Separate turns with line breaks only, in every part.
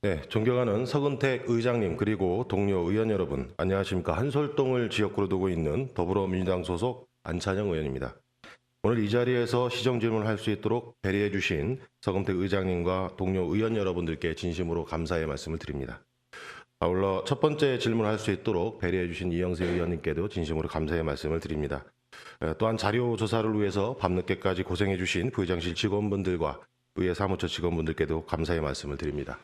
네, 존경하는 서근택 의장님 그리고 동료 의원 여러분, 안녕하십니까. 한솔동을 지역구로 두고 있는 더불어민주당 소속 안찬영 의원입니다. 오늘 이 자리에서 시정 질문을 할 수 있도록 배려해 주신 서근택 의장님과 동료 의원 여러분들께 진심으로 감사의 말씀을 드립니다. 아울러 첫 번째 질문을 할 수 있도록 배려해 주신 이영세 의원님께도 진심으로 감사의 말씀을 드립니다. 또한 자료 조사를 위해서 밤늦게까지 고생해 주신 부의장실 직원분들과 의회 사무처 직원분들께도 감사의 말씀을 드립니다.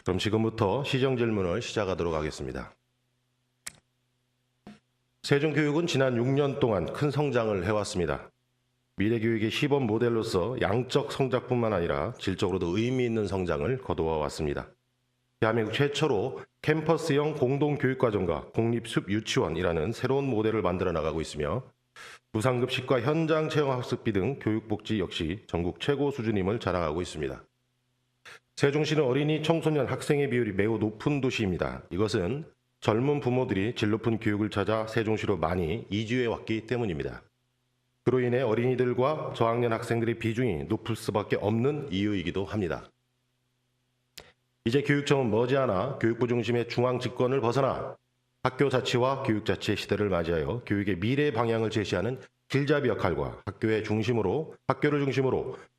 그럼 지금부터 시정 질문을 시작하도록 하겠습니다. 세종교육은 지난 6년 동안 큰 성장을 해왔습니다. 미래교육의 시범 모델로서 양적 성장뿐만 아니라 질적으로도 의미 있는 성장을 거두어 왔습니다. 대한민국 최초로 캠퍼스형 공동교육과정과 공립숲유치원이라는 새로운 모델을 만들어 나가고 있으며 무상급식과 현장 체험학습비 등 교육복지 역시 전국 최고 수준임을 자랑하고 있습니다. 세종시는 어린이, 청소년, 학생의 비율이 매우 높은 도시입니다. 이것은 젊은 부모들이 질 높은 교육을 찾아 세종시로 많이 이주해 왔기 때문입니다. 그로 인해 어린이들과 저학년 학생들의 비중이 높을 수밖에 없는 이유이기도 합니다. 이제 교육청은 머지않아 교육부 중심의 중앙 집권을 벗어나 학교 자치와 교육자치의 시대를 맞이하여 교육의 미래 방향을 제시하는 길잡이 역할과 학교를 중심으로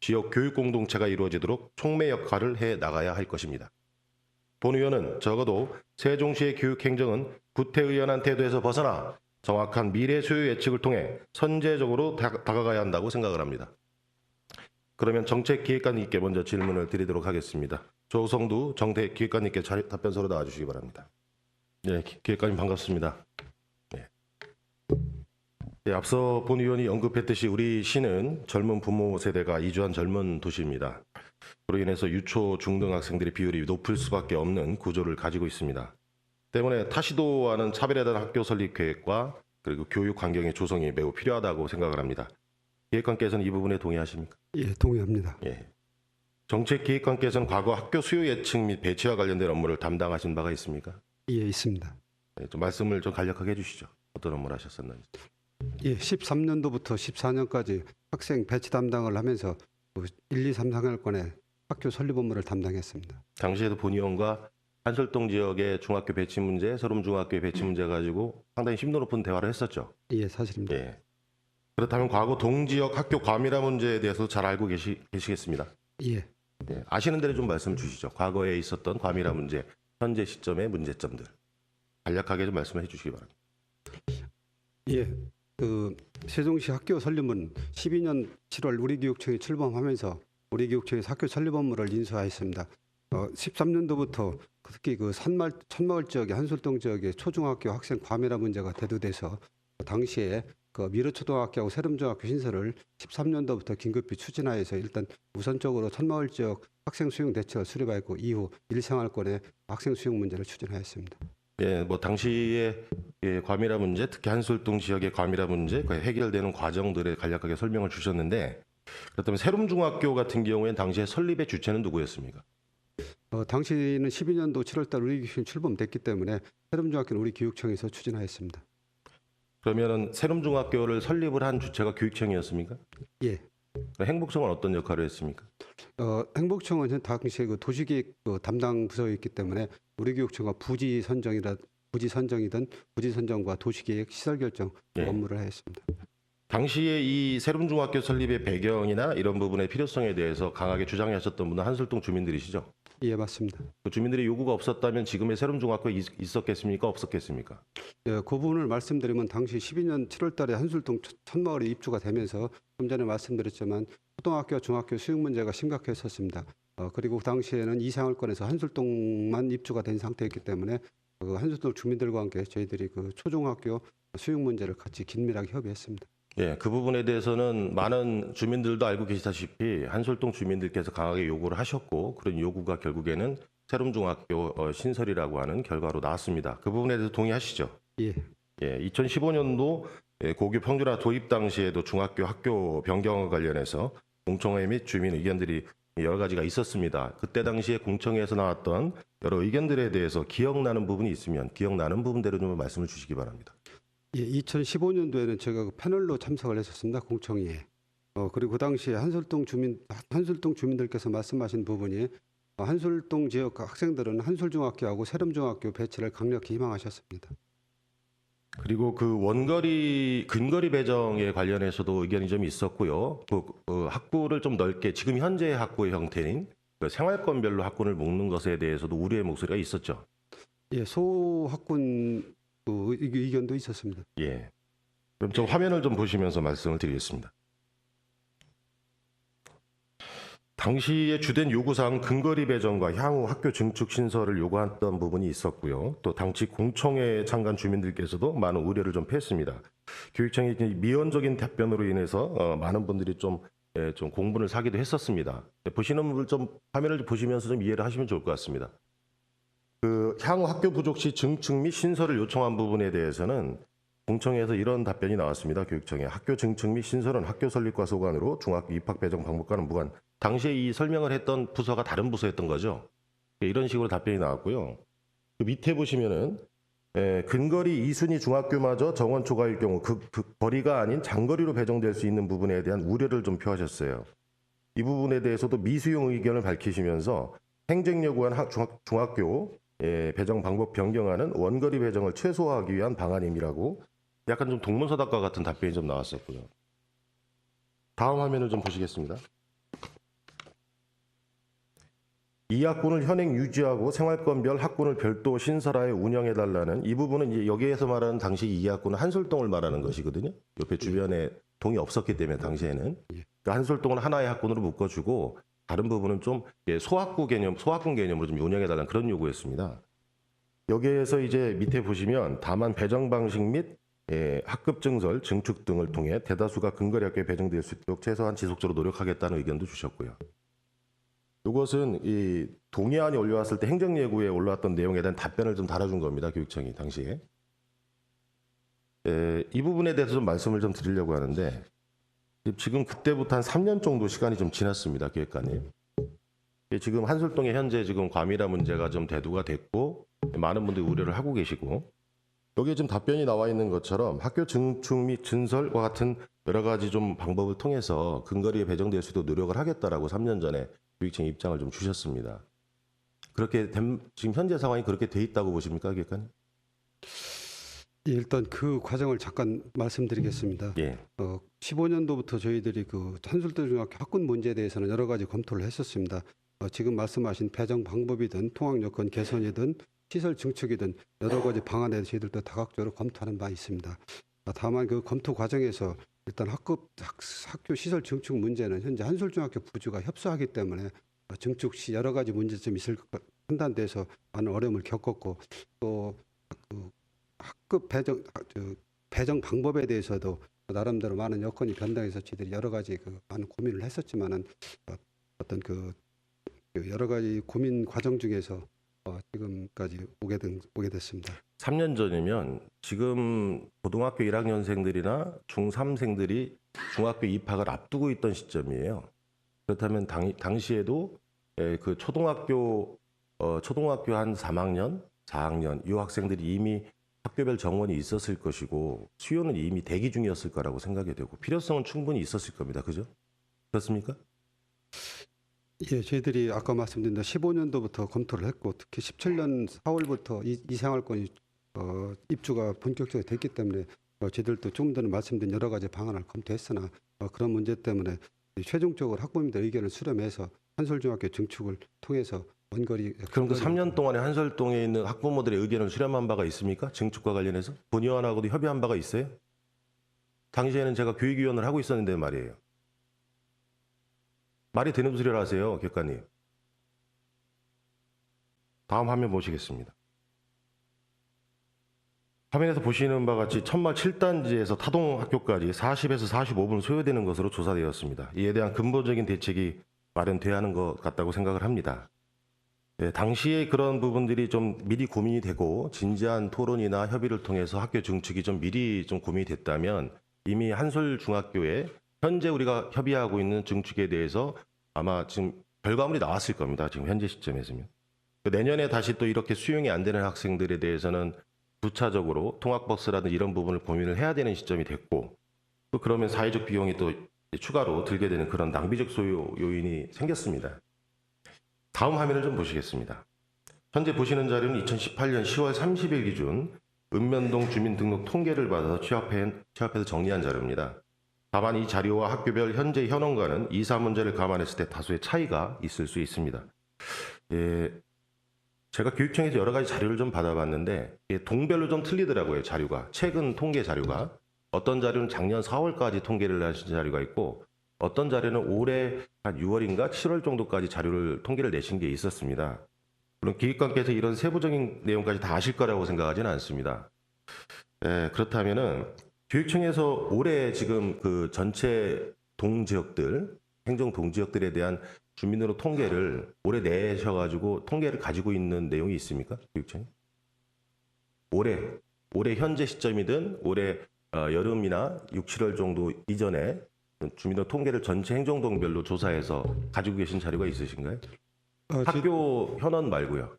지역 교육 공동체가 이루어지도록 촉매 역할을 해 나가야 할 것입니다. 본 의원은 적어도 세종시의 교육 행정은 구태의연한 태도에서 벗어나 정확한 미래 수요 예측을 통해 선제적으로 다가가야 한다고 생각을 합니다. 그러면 정책기획관님께 먼저 질문을 드리도록 하겠습니다. 조성두 정책기획관님께 답변서로 나와주시기 바랍니다. 네, 기획관님 반갑습니다. 네. 네, 앞서 본 의원이 언급했듯이 우리 시는 젊은 부모 세대가 이주한 젊은 도시입니다. 그로 인해서 유초, 중등 학생들의 비율이 높을 수밖에 없는 구조를 가지고 있습니다. 때문에 타시도와는 차별화된 학교 설립 계획과 그리고 교육 환경의 조성이 매우 필요하다고 생각을 합니다. 기획관께서는 이 부분에 동의하십니까?
예, 동의합니다.
예. 정책기획관께서는 과거 학교 수요 예측 및 배치와 관련된 업무를 담당하신 바가 있습니까?
예, 있습니다.
네, 좀 말씀을 좀 간략하게 해주시죠. 어떤 업무를 하셨었는지.
예, 13년도부터 14년까지 학생 배치 담당을 하면서 1, 2, 3, 4학년권의 학교 설립 업무를 담당했습니다.
당시에도 본 의원과 한솔동 지역의 중학교 배치 문제, 서름중학교의 배치 문제 가지고 상당히 심도 높은 대화를 했었죠.
예, 사실입니다.
예. 그렇다면 과거 동지역 학교 과밀화 문제에 대해서 잘 알고 계시겠습니다.
예,
예. 아시는 대로 좀 말씀 주시죠. 과거에 있었던 과밀화 문제, 현재 시점의 문제점들. 간략하게 좀 말씀해 주시기 바랍니다.
예. 세종시 학교 설립은 12년 7월 우리교육청이 출범하면서 우리교육청이 학교 설립 업무를 인수하였습니다. 13년도부터 특히 산마을 지역의 한솔동 지역의 초중학교 학생 과밀화 문제가 대두돼서 당시에 미르초등학교하고 세름중학교 신설을 13년도부터 긴급히 추진하여서 일단 우선적으로 산마을 지역 학생 수용 대책을 수립하였고 이후 일생활권의 학생 수용 문제를 추진하였습니다.
예, 뭐 당시에 과밀화 문제, 특히 한솔동 지역의 과밀화 문제, 해결되는 과정들에 간략하게 설명을 주셨는데, 그렇다면 세름중학교 같은 경우에는 당시에 설립의 주체는 누구였습니까?
당시는 12년도 7월달 우리교육청이 출범됐기 때문에 세름중학교는 우리교육청에서 추진하였습니다.
그러면은 세름중학교를 설립을 한 주체가 교육청이었습니까?
예.
행복청은 어떤 역할을 했습니까?
행복청은 당시에 도시계획 담당 부서였기 때문에 우리교육청과 부지 선정과 도시계획 시설 결정
예.
업무를 하였습니다.
당시에 이 세름중학교 설립의 배경이나 이런 부분의 필요성에 대해서 강하게 주장하셨던 분은 한솔동 주민들이시죠?
예, 맞습니다.
그 주민들의 요구가 없었다면 지금의 세름중학교에 있었겠습니까? 없었겠습니까?
예, 그 부분을 말씀드리면 당시 12년 7월달에 한솔동 천마을에 입주가 되면서 좀 전에 말씀드렸지만 초등학교, 중학교 수용 문제가 심각했었습니다. 그리고 그 당시에는 이생활권에서 한솔동만 입주가 된 상태였기 때문에 한솔동 주민들과 함께 저희들이 초중학교 수용 문제를 같이 긴밀하게 협의했습니다.
예, 그 부분에 대해서는 많은 주민들도 알고 계시다시피 한솔동 주민들께서 강하게 요구를 하셨고 그런 요구가 결국에는 세름중학교 신설이라고 하는 결과로 나왔습니다. 그 부분에 대해서 동의하시죠?
예.
예, 2015년도 고교 평준화 도입 당시에도 중학교 학교 변경과 관련해서 공청회 및 주민 의견들이 여러 가지가 있었습니다. 그때 당시에 공청회에서 나왔던 여러 의견들에 대해서 기억나는 부분이 있으면 기억나는 부분대로 좀 말씀을 주시기 바랍니다.
예, 2015년도에는 제가 패널로 참석을 했었습니다. 공청회에. 그리고 그 당시에 한솔동 주민들께서 말씀하신 부분이 한솔동 지역 학생들은 한솔중학교하고 세름중학교 배치를 강력히 희망하셨습니다.
그리고 그 근거리 배정에 관련해서도 의견이 좀 있었고요. 학구를 좀 넓게 지금 현재 학구의 형태인 그 생활권별로 학군을 묶는 것에 대해서도 우려의 목소리가 있었죠.
예, 소학군 그 의견도 있었습니다.
예. 그럼 좀 화면을 좀 보시면서 말씀을 드리겠습니다. 당시의 주된 요구사항 근거리 배정과 향후 학교 증축 신설을 요구했던 부분이 있었고요. 또 당시 공청회 참관 주민들께서도 많은 우려를 좀 표했습니다. 교육청의 미온적인 답변으로 인해서 많은 분들이 좀 공분을 사기도 했었습니다. 보시는 분들 좀 화면을 좀 보시면서 좀 이해를 하시면 좋을 것 같습니다. 그 향후 학교 부족 시 증축 및 신설을 요청한 부분에 대해서는 공청회에서 이런 답변이 나왔습니다. 교육청에 학교 증축 및 신설은 학교 설립과 소관으로 중학교 입학 배정 방법과는 무관. 당시에 이 설명을 했던 부서가 다른 부서였던 거죠. 이런 식으로 답변이 나왔고요. 그 밑에 보시면은 근거리 2순위 중학교마저 정원 초과일 경우 그 거리가 아닌 장거리로 배정될 수 있는 부분에 대한 우려를 좀 표하셨어요. 이 부분에 대해서도 미수용 의견을 밝히시면서 행정 요구한 중학교 배정 방법 변경하는 원거리 배정을 최소화하기 위한 방안임이라고 약간 좀 동문서답과 같은 답변이 좀 나왔었고요. 다음 화면을 좀 보시겠습니다. 이 학군을 현행 유지하고 생활권별 학군을 별도 신설하여 운영해달라는 이 부분은 이제 여기에서 말하는 당시 이 학군은 한솔동을 말하는 것이거든요. 옆에 주변에 동이 없었기 때문에 당시에는 그러니까 한솔동은 하나의 학군으로 묶어주고 다른 부분은 좀 소학군 개념으로 좀 운영해달라는 그런 요구였습니다. 여기에서 이제 밑에 보시면 다만 배정 방식 및 학급 증설, 증축 등을 통해 대다수가 근거리 학교에 배정될 수 있도록 최소한 지속적으로 노력하겠다는 의견도 주셨고요. 이것은 이 동의안이 올라왔을 때 행정예고에 올라왔던 내용에 대한 답변을 좀 달아준 겁니다. 교육청이 당시에. 이 부분에 대해서 좀 말씀을 좀 드리려고 하는데 지금 그때부터 한 3년 정도 시간이 좀 지났습니다. 기획관님. 지금 한솔동에 현재 지금 과밀화 문제가 좀 대두가 됐고 많은 분들이 우려를 하고 계시고 여기에 지금 답변이 나와 있는 것처럼 학교 증축 및 증설과 같은 여러 가지 좀 방법을 통해서 근거리에 배정될 수 있도록 노력을 하겠다라고 3년 전에 교육청 입장을 좀 주셨습니다. 그렇게 지금 현재 상황이 그렇게 돼 있다고 보십니까, 기획관님?
예, 일단 그 과정을 잠깐 말씀드리겠습니다.
예.
15년도부터 저희들이 그 한솔동중학교 학군 문제에 대해서는 여러 가지 검토를 했었습니다. 지금 말씀하신 배정 방법이든 통학 여건 개선이든 시설 증축이든 여러 가지 방안에 대해서 저희들도 다각적으로 검토하는 바 있습니다. 다만 그 검토 과정에서 일단 학교 시설 증축 문제는 현재 한솔중학교 부주가 협소하기 때문에 증축 시 여러 가지 문제점이 있을 것 판단돼서 많은 어려움을 겪었고 또 그 학급 배정 방법에 대해서도 나름대로 많은 여건이 변동해서 저희들이 여러 가지 많은 고민을 했었지만은 어떤 여러 가지 고민 과정 중에서 지금까지 오게 됐습니다.
3년 전이면 지금 고등학교 1학년생들이나 중3생들이 중학교 입학을 앞두고 있던 시점이에요. 그렇다면 당시에도 그 초등학교 한 3학년, 4학년 이 학생들이 이미 학교별 정원이 있었을 것이고 수요는 이미 대기 중이었을 거라고 생각이 되고 필요성은 충분히 있었을 겁니다. 그죠? 그렇습니까?
예, 저희들이 아까 말씀드린 15년도부터 검토를 했고 특히 17년 4월부터 이 생활권이 입주가 본격적으로 됐기 때문에 저희들도 조금 전에 말씀드린 여러 가지 방안을 검토했으나 그런 문제 때문에 최종적으로 학부모님들 의견을 수렴해서 한솔중학교 증축을 통해서 원거리.
그럼 그 3년 동안에 한솔동에 있는 학부모들의 의견을 수렴한 바가 있습니까? 증축과 관련해서 본의원하고도 협의한 바가 있어요? 당시에는 제가 교육위원을 하고 있었는데 말이에요. 말이 되는 소리를 하세요, 객관님. 다음 화면 보시겠습니다. 화면에서 보시는 바와 같이 천마 7단지에서 타동학교까지 40에서 45분 소요되는 것으로 조사되었습니다. 이에 대한 근본적인 대책이 마련돼야 하는 것 같다고 생각을 합니다. 당시에 그런 부분들이 좀 미리 고민이 되고 진지한 토론이나 협의를 통해서 학교 증축이 좀 미리 좀 고민이 됐다면 이미 한솔중학교에 현재 우리가 협의하고 있는 증축에 대해서 아마 지금 결과물이 나왔을 겁니다. 지금 현재 시점에서는. 내년에 다시 또 이렇게 수용이 안 되는 학생들에 대해서는 부차적으로 통학버스라든지 이런 부분을 고민을 해야 되는 시점이 됐고 또 그러면 사회적 비용이 또 추가로 들게 되는 그런 낭비적 소요 요인이 생겼습니다. 다음 화면을 좀 보시겠습니다. 현재 보시는 자료는 2018년 10월 30일 기준 읍면동 주민등록 통계를 받아서 취합해서 정리한 자료입니다. 다만 이 자료와 학교별 현재 현황과는 이사 문제를 감안했을 때 다소의 차이가 있을 수 있습니다. 제가 교육청에서 여러 가지 자료를 좀 받아봤는데 동별로 좀 틀리더라고요. 자료가. 최근 통계 자료가. 어떤 자료는 작년 4월까지 통계를 하신 자료가 있고 어떤 자료는 올해 한 6월인가 7월 정도까지 통계를 내신 게 있었습니다. 물론 기획관께서 이런 세부적인 내용까지 다 아실 거라고 생각하지는 않습니다. 그렇다면은 교육청에서 올해 지금 그 전체 동지역들, 행정 동지역들에 대한 주민등록 통계를 올해 내셔가지고 통계를 가지고 있는 내용이 있습니까? 교육청이? 올해 현재 시점이든 올해 여름이나 6, 7월 정도 이전에 주민등록 통계를 전체 행정동별로 조사해서 가지고 계신 자료가 있으신가요? 학교 현원 말고요.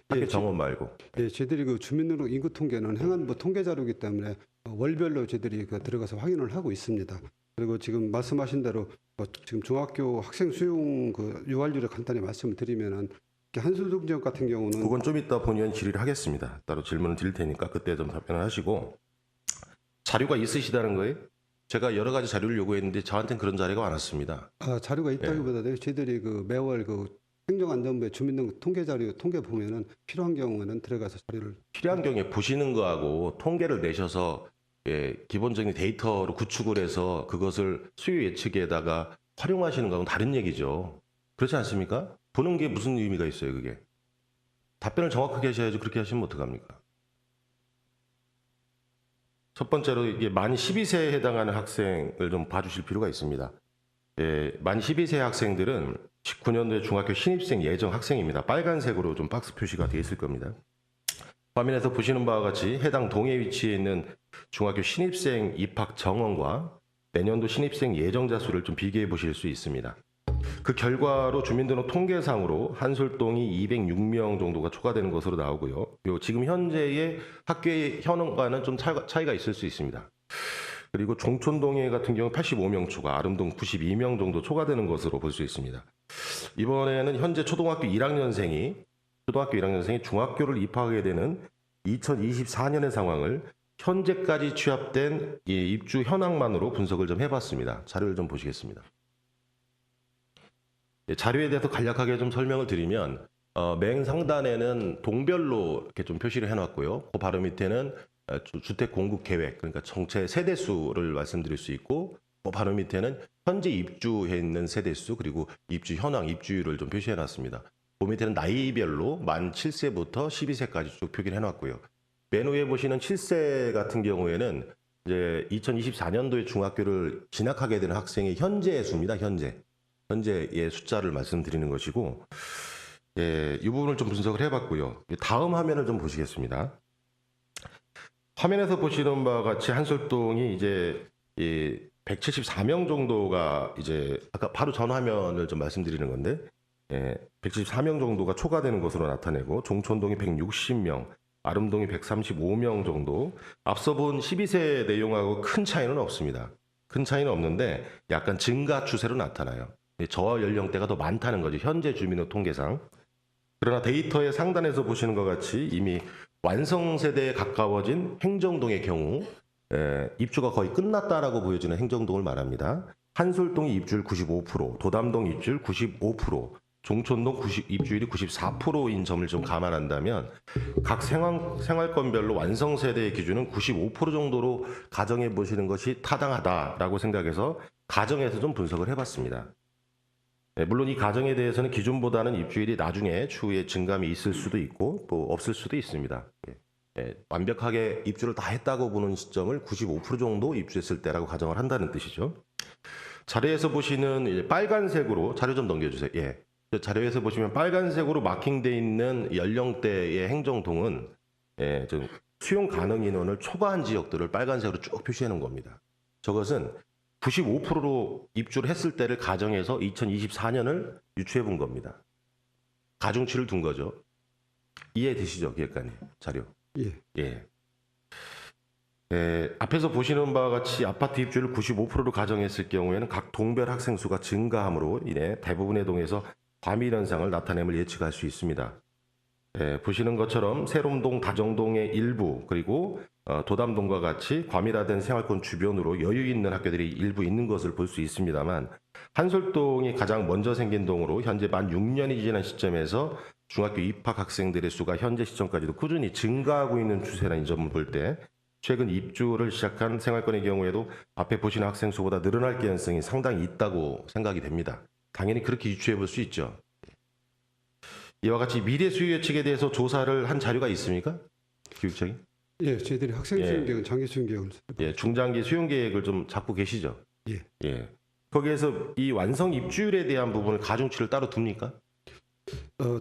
학교 정원 말고.
네, 저희들이 그 주민등록 인구 통계는 행안부 통계 자료이기 때문에 월별로 저희들이 들어가서 확인을 하고 있습니다. 그리고 지금 말씀하신 대로 지금 중학교 학생 수용 유알률을 간단히 말씀을 드리면은 한솔동 지역 같은 경우는
그건 좀 이따 본의원 질의를 하겠습니다. 따로 질문을 드릴 테니까 그때 좀 답변을 하시고 자료가 있으시다는 거예요? 제가 여러 가지 자료를 요구했는데 저한테는 그런 자료가 많았습니다.
자료가 있다기보다도 저희들이 매월 행정안전부의 주민등록 통계 자료 통계 보면은 필요한 경우에는 들어가서 자료를
필요한 경우에 보시는 거하고 통계를 내셔서 기본적인 데이터로 구축을 해서 그것을 수요 예측에다가 활용하시는 거하고는 다른 얘기죠. 그렇지 않습니까? 보는 게 무슨 의미가 있어요, 그게? 답변을 정확하게 하셔야지 그렇게 하시면 어떡합니까? 첫 번째로 이게 만 12세에 해당하는 학생을 좀 봐주실 필요가 있습니다. 만 12세 학생들은 19년도에 중학교 신입생 예정 학생입니다. 빨간색으로 좀 박스 표시가 되어 있을 겁니다. 화면에서 보시는 바와 같이 해당 동에 위치해 있는 중학교 신입생 입학 정원과 내년도 신입생 예정자 수를 좀 비교해 보실 수 있습니다. 그 결과로 주민등록 통계상으로 한솔동이 206명 정도가 초과되는 것으로 나오고요. 지금 현재의 학교의 현황과는 좀 차이가 있을 수 있습니다. 그리고 종촌동에 같은 경우 85명 초과, 아름동 92명 정도 초과되는 것으로 볼 수 있습니다. 이번에는 현재 초등학교 1학년생이 중학교를 입학하게 되는 2024년의 상황을 현재까지 취합된 입주 현황만으로 분석을 좀 해봤습니다. 자료를 좀 보시겠습니다. 자료에 대해서 간략하게 좀 설명을 드리면 맨 상단에는 동별로 이렇게 좀 표시를 해놨고요. 그 바로 밑에는 주택 공급 계획, 그러니까 전체 세대수를 말씀드릴 수 있고, 그 바로 밑에는 현재 입주해 있는 세대수 그리고 입주 현황, 입주율을 좀 표시해놨습니다. 그 밑에는 나이별로 만 7세부터 12세까지 쭉 표기를 해놨고요. 맨 위에 보시는 7세 같은 경우에는 이제 2024년도에 중학교를 진학하게 되는 학생의 현재의 수입니다. 현재의 숫자를 말씀드리는 것이고, 이 부분을 좀 분석을 해봤고요. 다음 화면을 좀 보시겠습니다. 화면에서 보시는 바와 같이 한솔동이 이제 174명 정도가 이제 아까 바로 전 화면을 좀 말씀드리는 건데 174명 정도가 초과되는 것으로 나타내고 종촌동이 160명, 아름동이 135명 정도 앞서 본 12세 내용하고 큰 차이는 없습니다. 큰 차이는 없는데 약간 증가 추세로 나타나요. 저하 연령대가 더 많다는 거죠. 현재 주민의 통계상. 그러나 데이터의 상단에서 보시는 것 같이 이미 완성세대에 가까워진 행정동의 경우 입주가 거의 끝났다라고 보여지는 행정동을 말합니다. 한솔동이 입주율 95%, 도담동 입주율 95%, 종촌동 입주율이 94%인 점을 좀 감안한다면 각 생활권별로 완성세대의 기준은 95% 정도로 가정해 보시는 것이 타당하다라고 생각해서 가정에서 좀 분석을 해봤습니다. 물론 이 가정에 대해서는 기준보다는 입주율이 나중에 추후에 증감이 있을 수도 있고 또 없을 수도 있습니다. 완벽하게 입주를 다 했다고 보는 시점을 95% 정도 입주했을 때라고 가정을 한다는 뜻이죠. 자료에서 보시는 빨간색으로 자료 좀 넘겨주세요. 자료에서 보시면 빨간색으로 마킹되어 있는 연령대의 행정동은 좀 수용 가능 인원을 초과한 지역들을 빨간색으로 쭉 표시해 놓은 겁니다. 저것은 95%로 입주를 했을 때를 가정해서 2024년을 유추해 본 겁니다. 가중치를 둔 거죠. 이해되시죠, 기획관님? 자료. 예. 앞에서 보시는 바와 같이 아파트 입주를 95%로 가정했을 경우에는 각 동별 학생 수가 증가함으로 인해 대부분의 동에서 과밀 현상을 나타냄을 예측할 수 있습니다. 보시는 것처럼 세롬동, 다정동의 일부 그리고 도담동과 같이 과밀화된 생활권 주변으로 여유 있는 학교들이 일부 있는 것을 볼 수 있습니다만 한솔동이 가장 먼저 생긴 동으로 현재 만 6년이 지난 시점에서 중학교 입학 학생들의 수가 현재 시점까지도 꾸준히 증가하고 있는 추세라는 점을 볼 때 최근 입주를 시작한 생활권의 경우에도 앞에 보시는 학생 수보다 늘어날 가능성이 상당히 있다고 생각이 됩니다. 당연히 그렇게 유추해 볼 수 있죠. 이와 같이 미래 수요 예측에 대해서 조사를 한 자료가 있습니까? 교육청이?
예, 저희들이 학생 수용 계획은 장기 수용 계획을
중장기 수용 계획을 좀 잡고 계시죠?
예.
거기에서 이 완성 입주율에 대한 부분을 가중치를 따로 둡니까?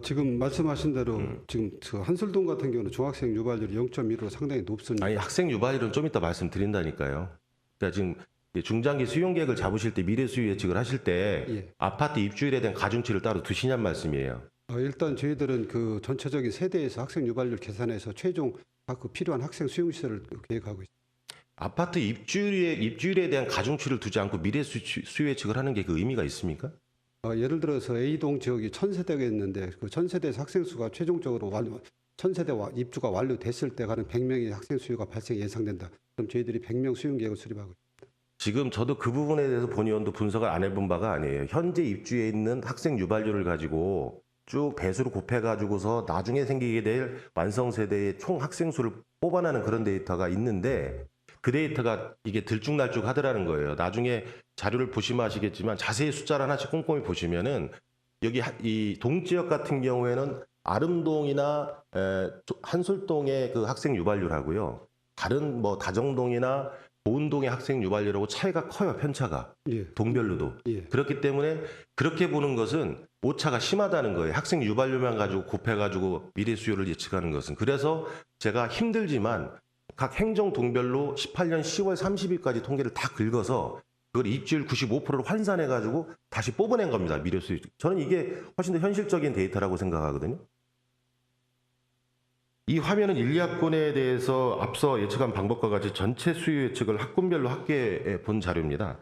지금 말씀하신 대로 지금 그 한솔동 같은 경우는 중학생 유발률이 0.1로 상당히 높습니다.
아니 학생 유발률은 좀 이따 말씀드린다니까요. 그러니까 지금 중장기 수용 계획을 잡으실 때 미래 수요 예측을 하실 때
예.
아파트 입주율에 대한 가중치를 따로 두시냔 말씀이에요.
일단 저희들은 그 전체적인 세대에서 학생 유발률 계산해서 최종 그 필요한 학생 수용 시설을 계획하고 있습니다.
아파트 입주율에 대한 가중치를 두지 않고 미래 수요 예측을 하는 게 그 의미가 있습니까?
예를 들어서 A동 지역이 1000세대가 있는데 그 1000세대에서 학생 수가 최종적으로 1000세대 입주가 완료됐을 때 가는 100명의 학생 수요가 발생이 예상된다. 그럼 저희들이 100명 수용 계획을 수립하고 있습니다.
지금 저도 그 부분에 대해서 본의원도 분석을 안 해본 바가 아니에요. 현재 입주해 있는 학생 유발률을 가지고 쭉 배수를 곱해가지고서 나중에 생기게 될 완성 세대의 총 학생 수를 뽑아내는 그런 데이터가 있는데 그 데이터가 이게 들쭉날쭉 하더라는 거예요. 나중에 자료를 보시면 아시겠지만 자세히 숫자를 하나씩 꼼꼼히 보시면은 여기 이 동지역 같은 경우에는 아름동이나 한솔동의 그 학생 유발률하고요. 다른 뭐 다정동이나 보은동의 학생 유발률하고 차이가 커요. 편차가.
예.
동별로도.
예.
그렇기 때문에 그렇게 보는 것은 오차가 심하다는 거예요. 학생 유발률만 가지고 곱해가지고 미래 수요를 예측하는 것은. 그래서 제가 힘들지만 각 행정 동별로 18년 10월 30일까지 통계를 다 긁어서 그걸 입주율 95%로 환산해가지고 다시 뽑아낸 겁니다. 미래 수요. 저는 이게 훨씬 더 현실적인 데이터라고 생각하거든요. 이 화면은 1, 2학군에 대해서 앞서 예측한 방법과 같이 전체 수요 예측을 학군별로 합계해 본 자료입니다.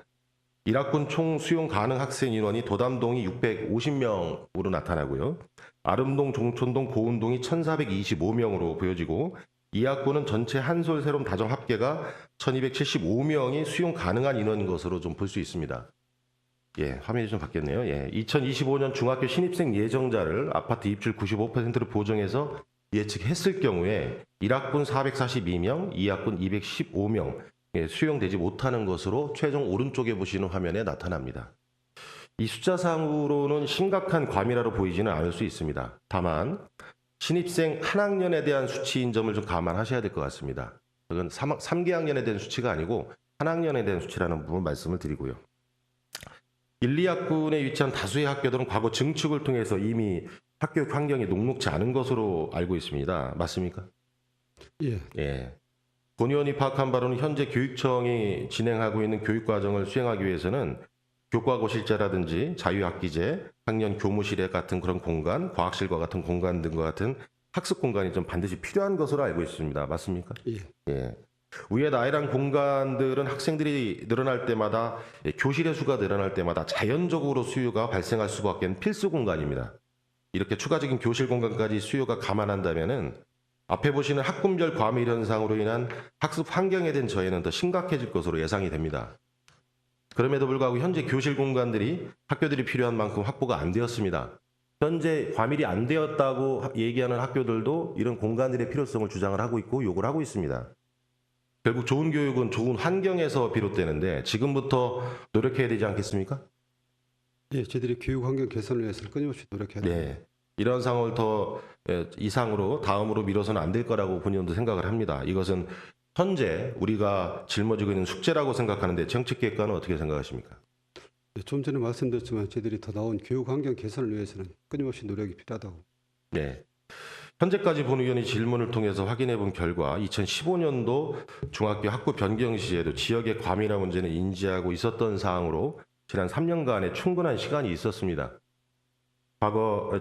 1학군 총 수용 가능 학생 인원이 도담동이 650명으로 나타나고요. 아름동, 종촌동, 보은동이 1425명으로 보여지고 2학군은 전체 한솔, 세롬, 다정 합계가 1275명이 수용 가능한 인원인 것으로 좀 볼 수 있습니다. 화면이 좀 바뀌었네요. 2025년 중학교 신입생 예정자를 아파트 입주율 95%로 보정해서 예측했을 경우에 1학군 442명, 2학군 215명 수용되지 못하는 것으로 최종 오른쪽에 보시는 화면에 나타납니다. 이 숫자상으로는 심각한 과밀화로 보이지는 않을 수 있습니다. 다만 신입생 한 학년에 대한 수치인 점을 좀 감안하셔야 될 것 같습니다. 그건 3개 학년에 대한 수치가 아니고 한 학년에 대한 수치라는 부분 말씀을 드리고요. 1, 2학군에 위치한 다수의 학교들은 과거 증축을 통해서 이미 학교육 환경이 녹록지 않은 것으로 알고 있습니다. 맞습니까?
예.
본 의원이 파악한 바로는 현재 교육청이 진행하고 있는 교육과정을 수행하기 위해서는 교과고실제라든지 자유학기제, 학년 교무실에 같은 그런 공간, 과학실과 같은 공간 등과 같은 학습 공간이 좀 반드시 필요한 것으로 알고 있습니다. 맞습니까?
예.
위에 나열한 공간들은 학생들이 늘어날 때마다 교실의 수가 늘어날 때마다 자연적으로 수요가 발생할 수밖에 없는 필수 공간입니다. 이렇게 추가적인 교실 공간까지 수요가 감안한다면은 앞에 보시는 학군별 과밀 현상으로 인한 학습 환경에 대한 저해는 더 심각해질 것으로 예상이 됩니다. 그럼에도 불구하고 현재 교실 공간들이 학교들이 필요한 만큼 확보가 안 되었습니다. 현재 과밀이 안 되었다고 얘기하는 학교들도 이런 공간들의 필요성을 주장을 하고 있고 요구를 하고 있습니다. 결국 좋은 교육은 좋은 환경에서 비롯되는데 지금부터 노력해야 되지 않겠습니까?
저희들이 교육 환경 개선을 위해서 끊임없이 노력해야 됩니다.
이런 상황을 더 이상으로 다음으로 미뤄서는 안 될 거라고 본의원도 생각을 합니다. 이것은 현재 우리가 짊어지고 있는 숙제라고 생각하는데 정책기획관은 어떻게 생각하십니까?
좀 전에 말씀드렸지만 저희들이 더 나은 교육 환경 개선을 위해서는 끊임없이 노력이 필요하다고.
현재까지 본 의원이 질문을 통해서 확인해 본 결과 2015년도 중학교 학구 변경 시에도 지역의 과밀화 문제는 인지하고 있었던 사항으로 지난 3년간의 충분한 시간이 있었습니다.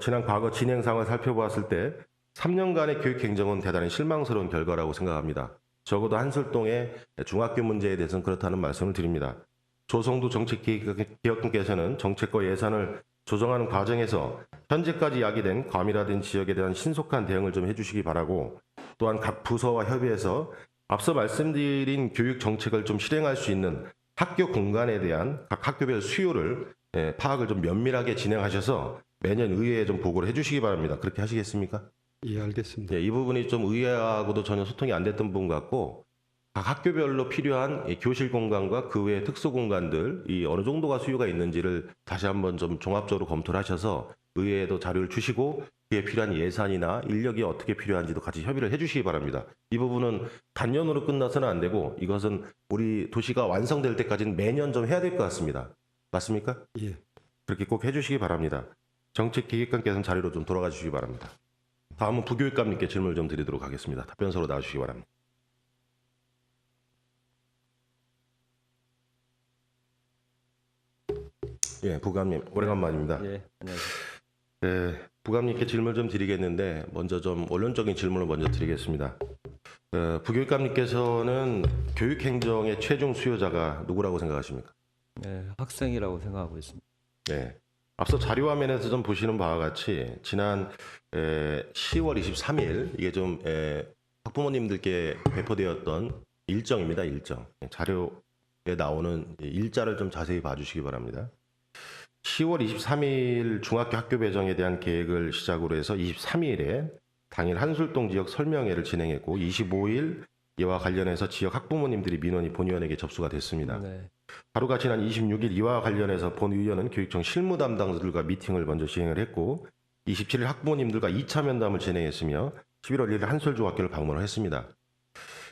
지난 과거 진행 상황을 살펴보았을 때 3년간의 교육 행정은 대단히 실망스러운 결과라고 생각합니다. 적어도 한솔동의 중학교 문제에 대해서는 그렇다는 말씀을 드립니다. 조성도 정책기획관께서는 정책과 예산을 조정하는 과정에서 현재까지 야기된 과밀화된 지역에 대한 신속한 대응을 좀 해주시기 바라고, 또한 각 부서와 협의해서 앞서 말씀드린 교육 정책을 좀 실행할 수 있는 학교 공간에 대한 각 학교별 수요를 파악을 좀 면밀하게 진행하셔서 매년 의회에 좀 보고를 해주시기 바랍니다. 그렇게 하시겠습니까?
예, 알겠습니다.
이 부분이 좀 의회하고도 전혀 소통이 안 됐던 부분 같고, 각 학교별로 필요한 이 교실 공간과 그 외의 특수 공간들이 어느 정도가 수요가 있는지를 다시 한번 좀 종합적으로 검토를 하셔서 의회에도 자료를 주시고, 그에 필요한 예산이나 인력이 어떻게 필요한지도 같이 협의를 해주시기 바랍니다. 이 부분은 단년으로 끝나서는 안 되고, 이것은 우리 도시가 완성될 때까지는 매년 좀 해야 될 것 같습니다. 맞습니까?
예.
그렇게 꼭 해주시기 바랍니다. 정책기획관께서는 자리로 좀 돌아가 주시기 바랍니다. 다음은 부교육감님께 질문을 좀 드리도록 하겠습니다. 답변서로 나와주시기 바랍니다. 예, 부감님 오래간만입니다.
예, 안녕하세요.
네, 부감님께 질문을 좀 드리겠는데, 먼저 좀 원론적인 질문을 먼저 드리겠습니다. 부교육감님께서는 교육행정의 최종 수요자가 누구라고 생각하십니까?
네, 학생이라고 생각하고 있습니다.
네. 앞서 자료 화면에서 좀 보시는 바와 같이 지난 10월 23일 이게 좀 학부모님들께 배포되었던 일정입니다. 일정. 자료에 나오는 일자를 좀 자세히 봐주시기 바랍니다. 10월 23일 중학교 학교 배정에 대한 계획을 시작으로 해서 23일에 당일 한술동 지역 설명회를 진행했고, 25일 이와 관련해서 지역 학부모님들이 민원이 본의원에게 접수가 됐습니다.
네,
하루가 지난 26일 이와 관련해서 본 의원은 교육청 실무 담당자들과 미팅을 먼저 시행을 했고, 27일 학부모님들과 2차 면담을 진행했으며 11월 1일 한솔중학교를 방문을 했습니다.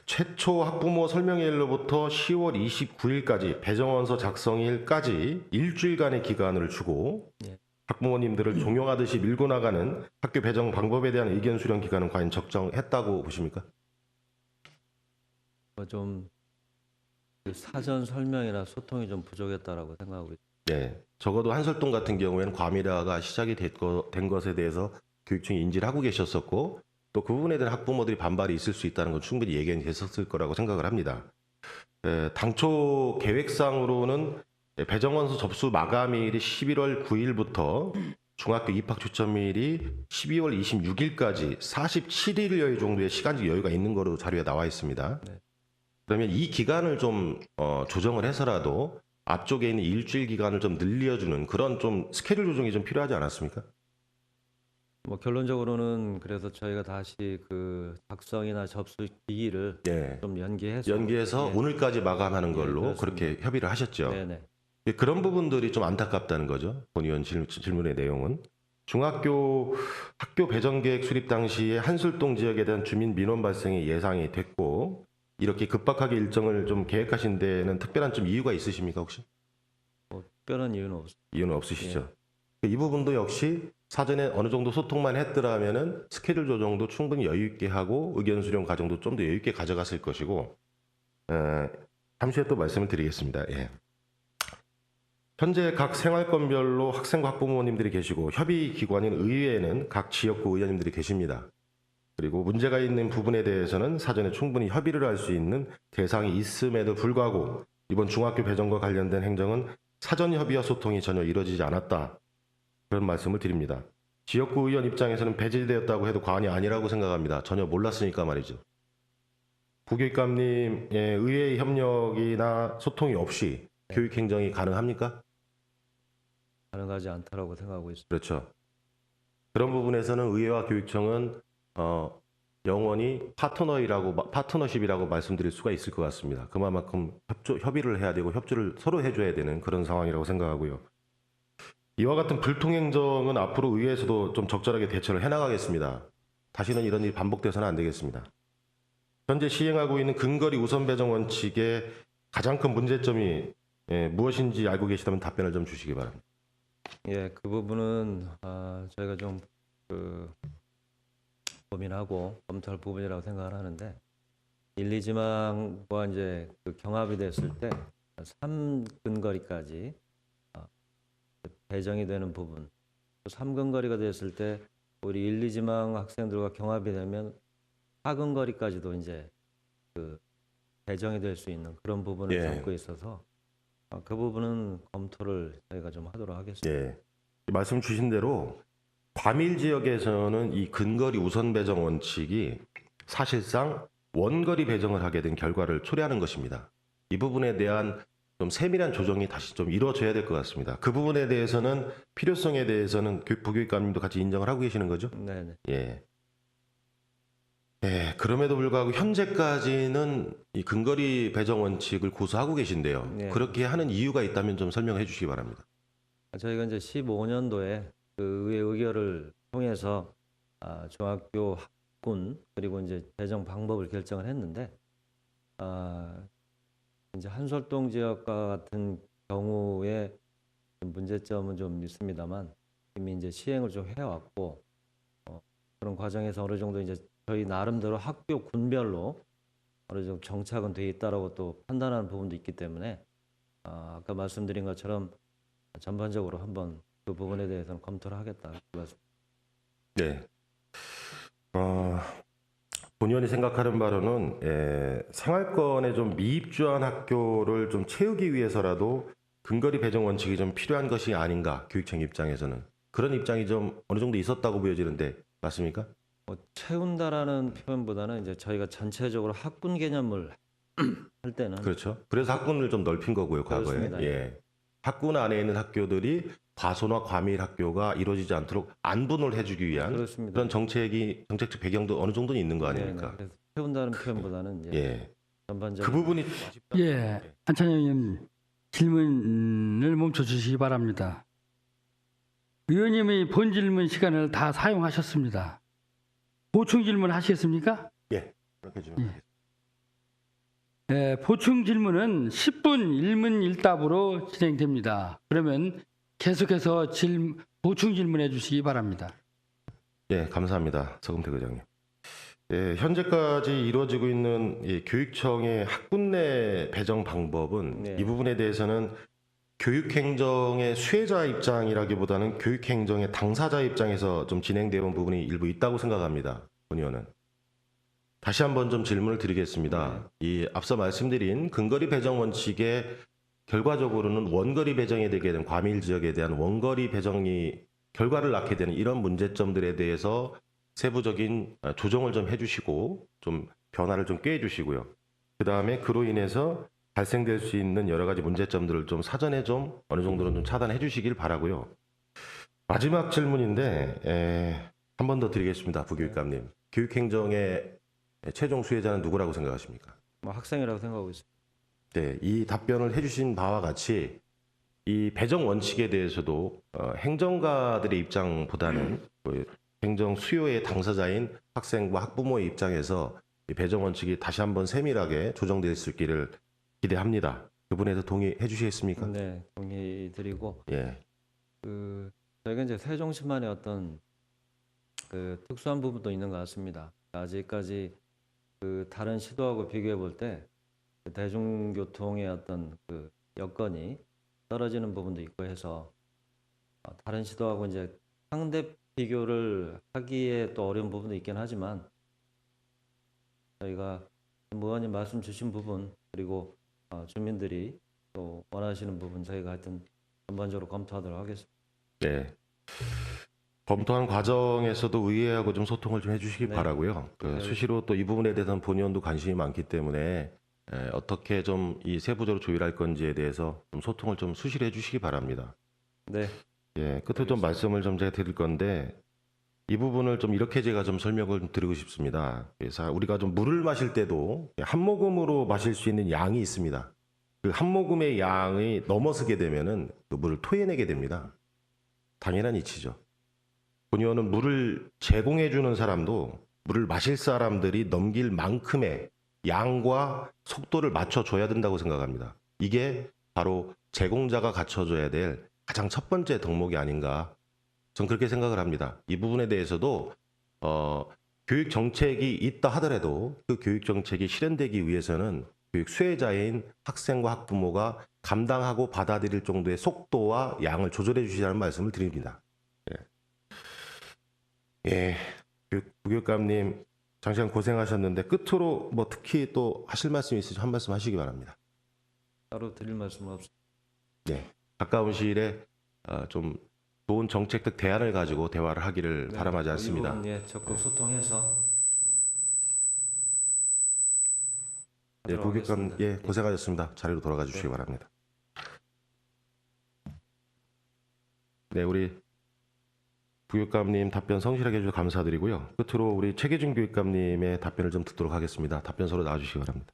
최초 학부모 설명회일로부터 10월 29일까지 배정원서 작성일까지 일주일간의 기간을 주고,
예.
학부모님들을 종용하듯이 밀고 나가는 학교 배정 방법에 대한 의견 수렴 기간은 과연 적정했다고 보십니까?
좀그 사전 설명이나 소통이 좀 부족했다라고 생각하고 있습니다.
네, 적어도 한설동 같은 경우에는 과밀화가 시작이 된 것에 대해서 교육청이 인지를 하고 계셨었고, 또 그 부분에 대한 학부모들이 반발이 있을 수 있다는 건 충분히 예견이 됐었을 거라고 생각을 합니다. 당초 계획상으로는 배정원서 접수 마감일이 11월 9일부터 중학교 입학 추천일이 12월 26일까지 47일여 정도의 시간적 여유가 있는 거로 자료에 나와 있습니다.
네.
그러면 이 기간을 좀 조정을 해서라도 앞쪽에 있는 일주일 기간을 좀 늘려주는 그런 좀 스케줄 조정이 좀 필요하지 않았습니까?
뭐 결론적으로는 그래서 저희가 다시 그 작성이나 접수 기기를
네.
좀 연기해서
연기해서 오늘까지 마감하는 걸로
그렇습니다.
그렇게 협의를 하셨죠.
네네.
그런 부분들이 좀 안타깝다는 거죠. 본 의원 질문의 내용은. 중학교 학교 배정 계획 수립 당시에 한술동 지역에 대한 주민 민원 발생이 예상이 됐고, 이렇게 급박하게 일정을 좀 계획하신 데는 특별한 좀 이유가 있으십니까, 혹시?
뭐 특별한 이유는 없습니다.
이유는 없으시죠? 이 부분도 역시 사전에 어느 정도 소통만 했더라면은 스케줄 조정도 충분히 여유 있게 하고 의견 수렴 과정도 좀 더 여유 있게 가져갔을 것이고, 잠시 후에 또 말씀을 드리겠습니다. 예. 현재 각 생활권별로 학생과 학부모님들이 계시고, 협의 기관인 의회에는 각 지역구 의원님들이 계십니다. 그리고 문제가 있는 부분에 대해서는 사전에 충분히 협의를 할 수 있는 대상이 있음에도 불구하고 이번 중학교 배정과 관련된 행정은 사전 협의와 소통이 전혀 이루어지지 않았다, 그런 말씀을 드립니다. 지역구 의원 입장에서는 배제되었다고 해도 과언이 아니라고 생각합니다. 전혀 몰랐으니까 말이죠. 부교육감님, 의회의 협력이나 소통이 없이 교육행정이 가능합니까?
가능하지 않다라고 생각하고 있습니다.
그렇죠. 그런 부분에서는 의회와 교육청은 영원히 파트너십이라고 말씀드릴 수가 있을 것 같습니다. 그만큼 협의를 해야 되고 협조를 서로 해줘야 되는 그런 상황이라고 생각하고요. 이와 같은 불통행정은 앞으로 의회에서도 좀 적절하게 대처를 해나가겠습니다. 다시는 이런 일이 반복돼서는 안 되겠습니다. 현재 시행하고 있는 근거리 우선 배정 원칙의 가장 큰 문제점이 무엇인지 알고 계시다면 답변을 좀 주시기 바랍니다.
예, 그 부분은 저희가 좀 고민하고 검토할 부분이라고 생각을 하는데, 1, 2지망과 이제 그 경합이 됐을 때 3근거리까지 배정이 되는 부분, 3근거리가 됐을 때 우리 1, 2지망 학생들과 경합이 되면 4근거리까지도 이제 그 배정이 될 수 있는 그런 부분을
예.
담고 있어서 그 부분은 검토를 저희가 좀 하도록 하겠습니다.
예. 말씀 주신 대로 과밀 지역에서는 이 근거리 우선 배정 원칙이 사실상 원거리 배정을 하게 된 결과를 초래하는 것입니다. 이 부분에 대한 좀 세밀한 조정이 다시 좀 이루어져야 될 것 같습니다. 그 부분에 대해서는 필요성에 대해서는 부교육감님도 같이 인정을 하고 계시는 거죠?
네네.
예. 예, 그럼에도 불구하고 현재까지는 이 근거리 배정 원칙을 고수하고 계신데요.
네.
그렇게 하는 이유가 있다면 좀 설명해 주시기 바랍니다.
저희가 이제 15년도에 그 의회 의결을 통해서 중학교 학군 그리고 이제 배정 방법을 결정을 했는데 이제 한솔동 지역과 같은 경우에 좀 문제점은 좀 있습니다만 이미 이제 시행을 좀 해왔고 그런 과정에서 어느 정도 이제 저희 나름대로 학교 군별로 어느 정도 정착은 돼 있다라고 또 판단하는 부분도 있기 때문에 아까 말씀드린 것처럼 전반적으로 한번 그 부분에 대해서는 검토를 하겠다.
네. 본의원이 생각하는 바로는 생활권에 좀 미입주한 학교를 좀 채우기 위해서라도 근거리 배정 원칙이 좀 필요한 것이 아닌가, 교육청 입장에서는 그런 입장이 좀 어느 정도 있었다고 보여지는데 맞습니까?
채운다라는 표현보다는 이제 저희가 전체적으로 학군 개념을 할 때는
그렇죠. 그래서 학군을 좀 넓힌 거고요, 과거에.
그렇습니다.
예. 학군 안에 있는 학교들이 과소나 과밀 학교가 이루어지지 않도록 안분을 해주기 위한
그렇습니다.
그런 정책적 배경도 어느 정도는 있는 거 아닙니까?
네네. 그래서 채운다는 표현보다는 이제
예.
전반적으로
그 부분이
예, 안찬영 의원님 질문을 멈춰주시기 바랍니다. 의원님의 본 질문 시간을 다 사용하셨습니다. 보충 질문 하시겠습니까?
그렇게 좀
보충 질문은 10분 1문 1답으로 진행됩니다. 그러면 계속해서 보충 질문해 주시기 바랍니다.
예, 감사합니다. 서금태 의장님. 예, 현재까지 이루어지고 있는 이 교육청의 학군 내 배정 방법은
네.
이 부분에 대해서는 교육행정의 수혜자 입장이라기보다는 교육행정의 당사자 입장에서 좀 진행되어 온 부분이 일부 있다고 생각합니다. 본 의원은. 다시 한번 좀 질문을 드리겠습니다. 이 앞서 말씀드린 근거리 배정 원칙의 결과적으로는 원거리 배정이 되게 된 과밀 지역에 대한 원거리 배정이 결과를 낳게 되는 이런 문제점들에 대해서 세부적인 조정을 좀 해주시고 좀 변화를 좀 꾀해주시고요. 그 다음에 그로 인해서 발생될 수 있는 여러 가지 문제점들을 좀 사전에 좀 어느 정도는 좀 차단해 주시길 바라고요. 마지막 질문인데 한 번 더 드리겠습니다. 부교육감님. 교육행정의 최종 수혜자는 누구라고 생각하십니까?
뭐 학생이라고 생각하고 있습니다.
네, 이 답변을 해주신 바와 같이 이 배정 원칙에 대해서도 행정가들의 입장보다는 행정 수요의 당사자인 학생과 학부모의 입장에서 이 배정 원칙이 다시 한번 세밀하게 조정될 수 있기를 기대합니다. 그 부분에서 동의해 주시겠습니까?
네, 동의드리고
예,
저희가 이제 세종시만의 어떤 그 특수한 부분도 있는 것 같습니다. 아직까지 그 다른 시도하고 비교해 볼 때 대중교통의 어떤 그 여건이 떨어지는 부분도 있고 해서 다른 시도하고 이제 상대 비교를 하기에 또 어려운 부분도 있긴 하지만 저희가 의원님 말씀 주신 부분 그리고 주민들이 또 원하시는 부분 저희가 하여튼 전반적으로 검토하도록 하겠습니다.
네. 검토한 과정에서도 의회하고 좀 소통을 좀 해주시기
네.
바라고요.
네.
수시로 또 이 부분에 대해서는 본의원도 관심이 많기 때문에 어떻게 좀 이 세부적으로 조율할 건지에 대해서 좀 소통을 좀 수시로 해주시기 바랍니다.
네,
예, 끝으로 좀 말씀을 좀 제가 드릴 건데 이 부분을 좀 이렇게 제가 좀 설명을 좀 드리고 싶습니다. 그래서 우리가 좀 물을 마실 때도 한 모금으로 마실 수 있는 양이 있습니다. 그 한 모금의 양이 넘어서게 되면은 그 물을 토해내게 됩니다. 당연한 이치죠. 본의원은 물을 제공해 주는 사람도 물을 마실 사람들이 넘길 만큼의 양과 속도를 맞춰줘야 된다고 생각합니다. 이게 바로 제공자가 갖춰줘야 될 가장 첫 번째 덕목이 아닌가 전 그렇게 생각을 합니다. 이 부분에 대해서도 교육 정책이 있다 하더라도 그 교육 정책이 실현되기 위해서는 교육 수혜자인 학생과 학부모가 감당하고 받아들일 정도의 속도와 양을 조절해 주시라는 말씀을 드립니다. 예, 부교육감님 장시간 고생하셨는데 끝으로 뭐 특히 또 하실 말씀 있으시면 한 말씀 하시기 바랍니다.
따로 드릴 말씀은 없습니다.
네, 가까운 시일에 좀 좋은 정책적 대안을 가지고 대화를 하기를 바람하지 않습니다.
이 부분, 예, 적극 소통해서
네, 부교육감
하겠습니다.
예, 고생하셨습니다. 자리로 돌아가 주시기 바랍니다. 네, 우리 부교육감님 답변 성실하게 해주셔서 감사드리고요. 끝으로 우리 최계준 교육감님의 답변을 좀 듣도록 하겠습니다. 답변서로 나와주시기 바랍니다.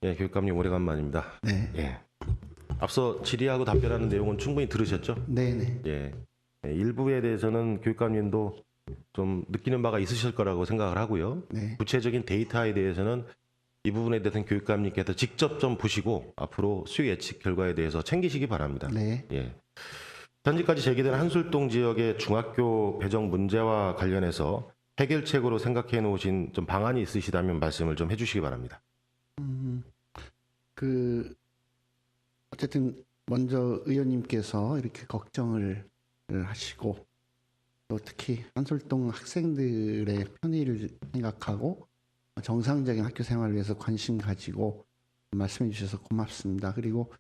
예, 교육감님 오래간만입니다.
네,
예. 앞서 질의하고 답변하는 내용은 충분히 들으셨죠?
네네.
예. 일부에 대해서는 교육감님도 좀 느끼는 바가 있으실 거라고 생각을 하고요.
네,
구체적인 데이터에 대해서는 이 부분에 대해서는 교육감님께서 직접 좀 보시고 앞으로 수요 예측 결과에 대해서 챙기시기 바랍니다.
네.
예. 현재까지 제기된 한술동 지역의 중학교 배정 문제와 관련해서 해결책으로 생각해 놓으신 좀 방안이 있으시다면 말씀을 좀 해주시기 바랍니다.
어쨌든 먼저 의원님께서 이렇게 걱정을 하시고 또 특히 한솔동 학생들의 편의를 생각하고 정상적인 학교 생활을 위해서 관심 가지고 말씀해 주셔서 고맙습니다. 그리고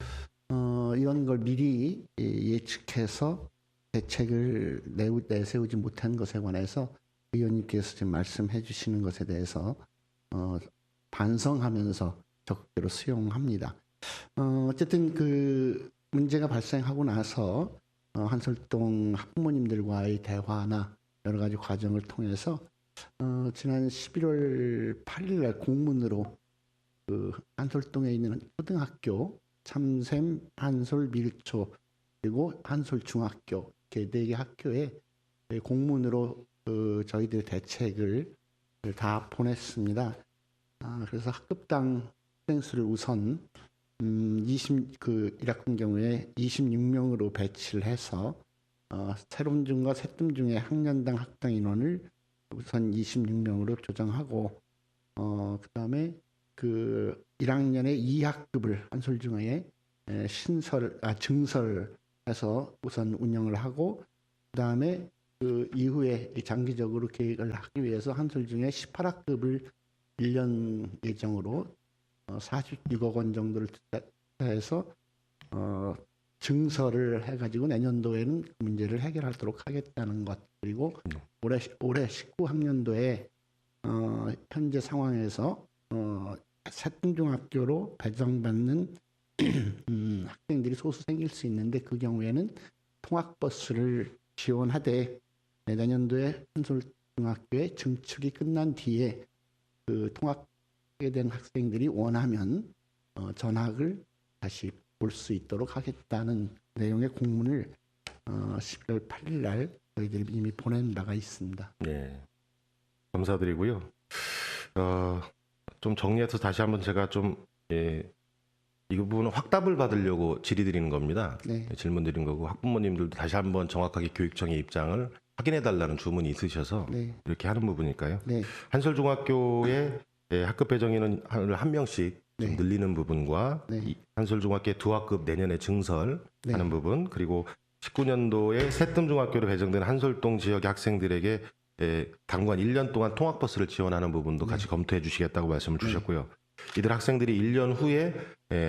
이런 걸 미리 예측해서 대책을 내세우지 못한 것에 관해서 의원님께서 지금 말씀해 주시는 것에 대해서 반성하면서 적극적으로 수용합니다. 어쨌든 그 문제가 발생하고 나서 한솔동 학부모님들과의 대화나 여러 가지 과정을 통해서 지난 11월 8일 날 공문으로 그 한솔동에 있는 초등학교 참샘, 한솔 밀초 그리고 한솔 중학교 이렇게 4개 학교에 공문으로 저희들 대책을 다 보냈습니다. 그래서 학급당 학생 수를 우선 1학 같은 경우에 26명으로 배치를 해서 새롬중과 새뜸중의 학년당 학당 인원을 우선 26명으로 조정하고 그다음에 그 1학년에 2학급을 한솔중에 증설해서 우선 운영을 하고 그다음에 그 이후에 장기적으로 계획을 하기 위해서 한솔중에 18학급을 1년 예정으로 46억 원 정도를 투자해서 증설을 해가지고 내년도에는 그 문제를 해결하도록 하겠다는 것. 그리고 올해 19학년도에 현재 상황에서 새등중학교로 배정받는 학생들이 소수 생길 수 있는데 그 경우에는 통학버스를 지원하되 내년도에 한솔중학교의 증축이 끝난 뒤에 그 통학하게 된 학생들이 원하면 전학을 다시 볼 수 있도록 하겠다는 내용의 공문을 11월 8일 날 저희들이 이미 보낸 바가 있습니다.
네, 감사드리고요. 좀 정리해서 다시 한번 제가 좀 이 부분은 확답을 받으려고 질의드리는 겁니다.
네.
질문 드린 거고 학부모님들도 다시 한번 정확하게 교육청의 입장을 확인해 달라는 주문이 있으셔서
네.
이렇게 하는 부분일까요?
네.
한솔중학교의 학급 배정 인원을 한 명씩 좀
네.
늘리는 부분과
네.
이 한솔중학교의 2학급 내년에 증설하는
네.
부분 그리고 19년도에 새뜸중학교로 배정된 한솔동 지역의 학생들에게 당관 1년 동안 통학버스를 지원하는 부분도 같이 검토해 주시겠다고 말씀을 주셨고요. 이들 학생들이 1년 후에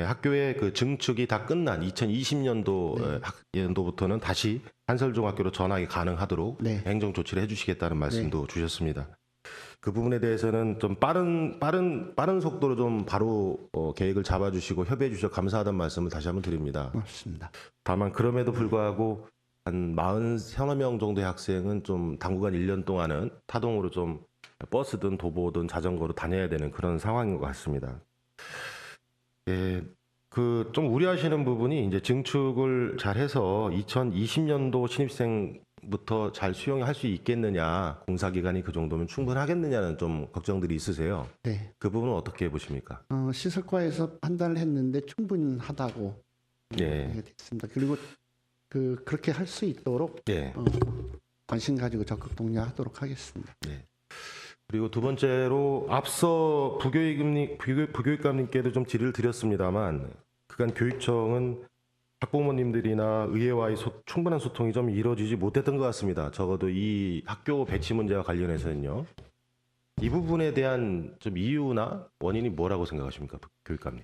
학교의 그 증축이 다 끝난 2020년도 학년도부터는 다시 한솔중학교로 전학이 가능하도록
네.
행정 조치를 해주시겠다는 말씀도 주셨습니다. 그 부분에 대해서는 좀 빠른 속도로 좀 바로 계획을 잡아주시고 협의해 주셔서 감사하다는 말씀을 다시 한번 드립니다.
고맙습니다.
다만 그럼에도 불구하고 한 43명 정도의 학생은 좀 당분간 1년 동안은 타동으로 좀 버스든 도보든 자전거로 다녀야 되는 그런 상황인 것 같습니다. 예, 그 좀 우려하시는 부분이 이제 증축을 잘해서 2020년도 신입생부터 잘 수용할 수 있겠느냐, 공사 기간이 그 정도면 충분하겠느냐는 좀 걱정들이 있으세요.
네.
그 부분은 어떻게 보십니까?
시설과에서 판단을 했는데 충분하다고
예.
됐습니다. 그리고 그렇게 할 수 있도록
예.
관심 가지고 적극 독려하도록 하겠습니다.
그리고 두 번째로 앞서 부교육감님께도 좀 질의를 드렸습니다만 그간 교육청은 학부모님들이나 의회와의 충분한 소통이 좀 이루어지지 못했던 것 같습니다. 적어도 이 학교 배치 문제와 관련해서는요. 이 부분에 대한 좀 이유나 원인이 뭐라고 생각하십니까, 교육감님?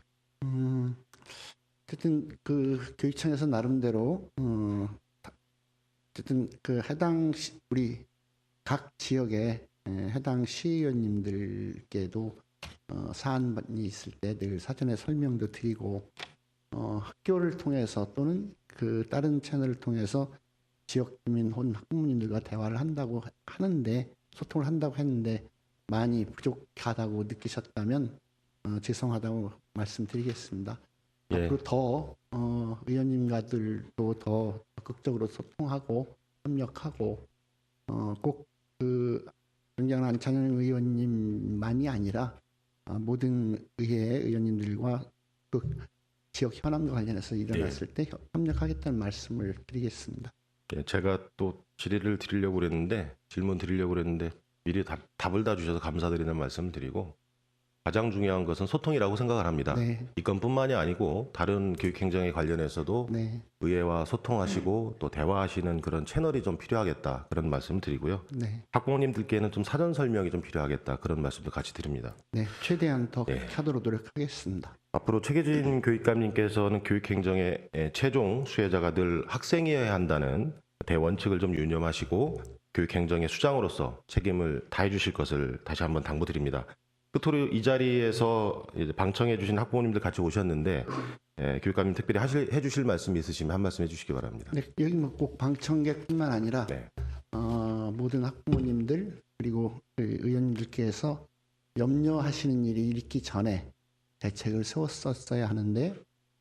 어쨌든 그 교육청에서 나름대로 어쨌든 그 우리 각 지역의 해당 시의원님들께도 사안이 있을 때 늘 사전에 설명도 드리고 학교를 통해서 또는 그 다른 채널을 통해서 지역 주민 혹은 학부모님들과 대화를 한다고 하는데 소통을 한다고 했는데 많이 부족하다고 느끼셨다면 죄송하다고 말씀드리겠습니다.
예.
앞으로 더 의원님과들도 더 적극적으로 소통하고 협력하고 꼭 그 존경하는 안창현 의원님만이 아니라 모든 의회 의원님들과 그 지역 현안과 관련해서 일어났을 때 협력하겠다는 말씀을 드리겠습니다.
예, 제가 또 질의를 드리려고 그랬는데 질문 드리려고 그랬는데 미리 답을 다 주셔서 감사드리는 말씀을 드리고 가장 중요한 것은 소통이라고 생각을 합니다.
네,
이 건뿐만이 아니고 다른 교육행정에 관련해서도
네,
의회와 소통하시고 또 대화하시는 그런 채널이 좀 필요하겠다 그런 말씀 드리고요.
네,
학부모님들께는 좀 사전 설명이 좀 필요하겠다 그런 말씀도 같이 드립니다.
네. 최대한 더
네.
하도록 노력하겠습니다.
앞으로 최계진 교육감님께서는 교육행정의 최종 수혜자가 늘 학생이어야 한다는 대원칙을 좀 유념하시고 교육행정의 수장으로서 책임을 다해 주실 것을 다시 한번 당부드립니다. 끝으로 이 자리에서 이제 방청해 주신 학부모님들 같이 오셨는데 교육감님 특별히 해 주실 말씀이 있으시면 한 말씀 해주시기 바랍니다.
네, 여기 뭐 꼭 방청객뿐만 아니라
네.
모든 학부모님들 그리고 그 의원님들께서 염려하시는 일이 있기 전에 대책을 세웠었어야 하는데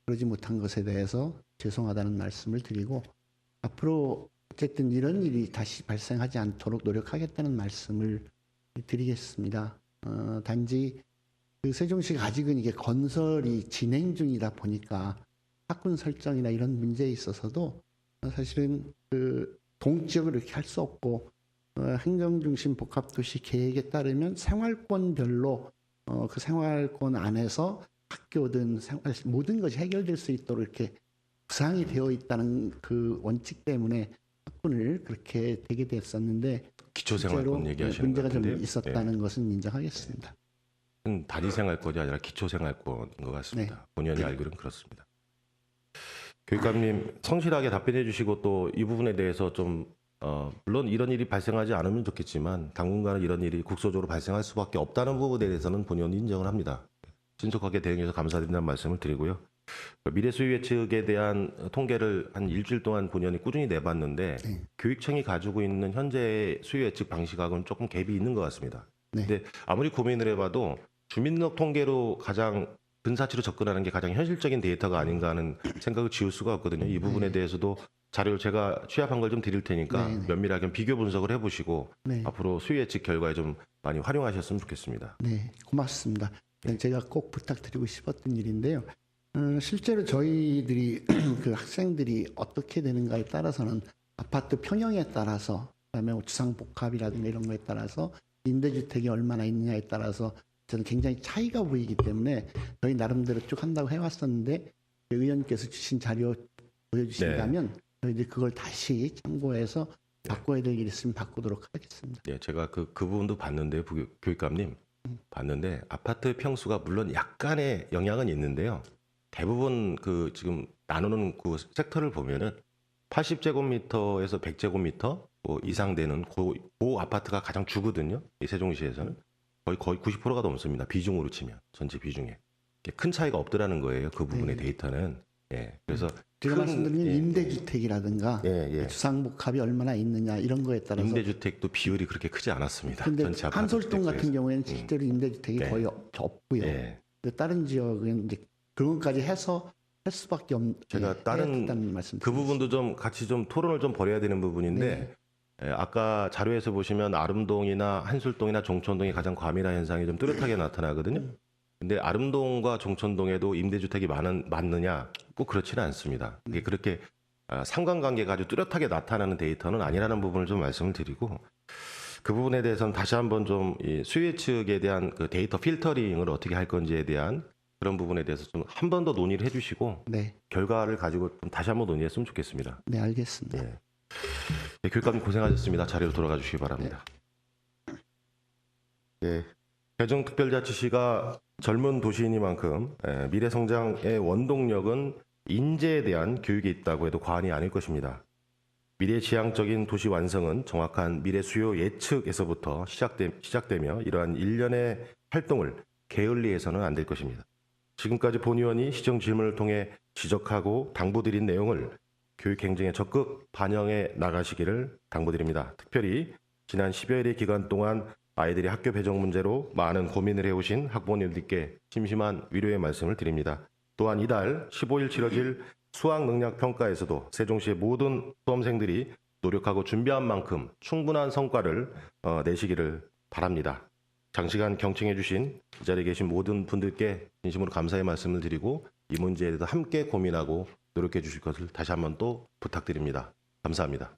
그러지 못한 것에 대해서 죄송하다는 말씀을 드리고 앞으로 어쨌든 이런 일이 다시 발생하지 않도록 노력하겠다는 말씀을 드리겠습니다. 단지 그 세종시가 아직은 이게 건설이 진행 중이다 보니까 학군 설정이나 이런 문제에 있어서도 사실은 그 동지역을 이렇게 할 수 없고 행정중심 복합도시 계획에 따르면 생활권별로 그 생활권 안에서 학교든 모든 것이 해결될 수 있도록 이렇게 구상이 되어 있다는 그 원칙 때문에 학군을 그렇게 되게 됐었는데
기초생활권
실제로
얘기하시는
문제가
것
좀
같은데요.
있었다는 것은 인정하겠습니다.
단위생활권이 아니라 기초생활권인 것 같습니다.
네.
본연이 알기로는 그렇습니다. 교육감님 성실하게 답변해 주시고 또 이 부분에 대해서 좀 물론 이런 일이 발생하지 않으면 좋겠지만 당분간은 이런 일이 국소적으로 발생할 수밖에 없다는 부분에 대해서는 본연이 인정을 합니다. 신속하게 대응해서 감사드린다는 말씀을 드리고요. 미래수의회 측에 대한 통계를 한 일주일 동안 본연이 꾸준히 내봤는데
네.
교육청이 가지고 있는 현재 수의회 측 방식하고는 조금 갭이 있는 것 같습니다.
네.
근데 아무리 고민을 해봐도 주민등록 통계로 가장 근사치로 접근하는 게 가장 현실적인 데이터가 아닌가 하는 생각을 지울 수가 없거든요. 이 부분에 대해서도 자료를 제가 취합한 걸 좀 드릴 테니까
네, 네.
면밀하게 비교 분석을 해보시고
네.
앞으로 수의회 측 결과에 좀 많이 활용하셨으면 좋겠습니다.
네, 고맙습니다. 제가 꼭 부탁드리고 싶었던 일인데요. 실제로 저희들이 그 학생들이 어떻게 되는가에 따라서는 아파트 평형에 따라서 그다음에 주상복합이라든가 이런 거에 따라서 임대주택이 얼마나 있느냐에 따라서 저는 굉장히 차이가 보이기 때문에 저희 나름대로 쭉 한다고 해왔었는데 의원께서 주신 자료 보여주신다면 저희들이 그걸 다시 참고해서 바꿔야 될 일이 있으면 바꾸도록 하겠습니다.
네, 제가 그 부분도 봤는데 교육감님 봤는데 아파트 평수가 물론 약간의 영향은 있는데요. 대부분 그 지금 나누는 그 섹터를 보면은 80제곱미터에서 100제곱미터 이상 되는 그 아파트가 가장 주거든요. 이 세종시에서는 거의 90%가 넘습니다. 비중으로 치면 전체 비중에 큰 차이가 없더라는 거예요. 그 부분의 데이터는. 예, 그래서
제가 말씀드린
예,
임대주택이라든가
예.
주상복합이 얼마나 있느냐 이런 거에 따라서
임대주택도 비율이 그렇게 크지 않았습니다.
근데
전체 아파트
한솔동
주택
같은
중에서.
경우에는 실제로 임대주택이
네.
거의 없고요.
예.
근데 다른 지역은 이제 그런 것까지 해서 할 수밖에 없는
제가 다른
말씀
그 부분도 좀 같이 좀 토론을 좀 벌여야 되는 부분인데 아까 자료에서 보시면 아름동이나 한술동이나 종촌동이 가장 과밀한 현상이 좀 뚜렷하게 나타나거든요. 근데 아름동과 종촌동에도 임대주택이 많느냐 꼭 그렇지는 않습니다. 이게 그렇게 상관관계가 아주 뚜렷하게 나타나는 데이터는 아니라는 부분을 좀 말씀을 드리고 그 부분에 대해서는 다시 한번 좀 이 수혜 측에 대한 그 데이터 필터링을 어떻게 할 건지에 대한 그런 부분에 대해서 좀 한 번 더 논의를 해주시고
네,
결과를 가지고 좀 다시 한번 논의했으면 좋겠습니다.
네 알겠습니다.
예. 네, 교육감님 고생하셨습니다. 자리로 돌아가 주시기 바랍니다. 예, 대정특별자치시가 젊은 도시이니만큼 미래 성장의 원동력은 인재에 대한 교육이 있다고 해도 과언이 아닐 것입니다. 미래지향적인 도시 완성은 정확한 미래 수요 예측에서부터 시작되며 이러한 일련의 활동을 게을리해서는 안 될 것입니다. 지금까지 본 의원이 시정 질문을 통해 지적하고 당부드린 내용을 교육 행정에 적극 반영해 나가시기를 당부드립니다. 특별히 지난 10여일의 기간 동안 아이들이 학교 배정 문제로 많은 고민을 해오신 학부모님들께 심심한 위로의 말씀을 드립니다. 또한 이달 15일 치러질 수학 능력 평가에서도 세종시의 모든 수험생들이 노력하고 준비한 만큼 충분한 성과를 내시기를 바랍니다. 장시간 경청해 주신 이 자리에 계신 모든 분들께 진심으로 감사의 말씀을 드리고 이 문제에 대해서 함께 고민하고 노력해 주실 것을 다시 한번 또 부탁드립니다. 감사합니다.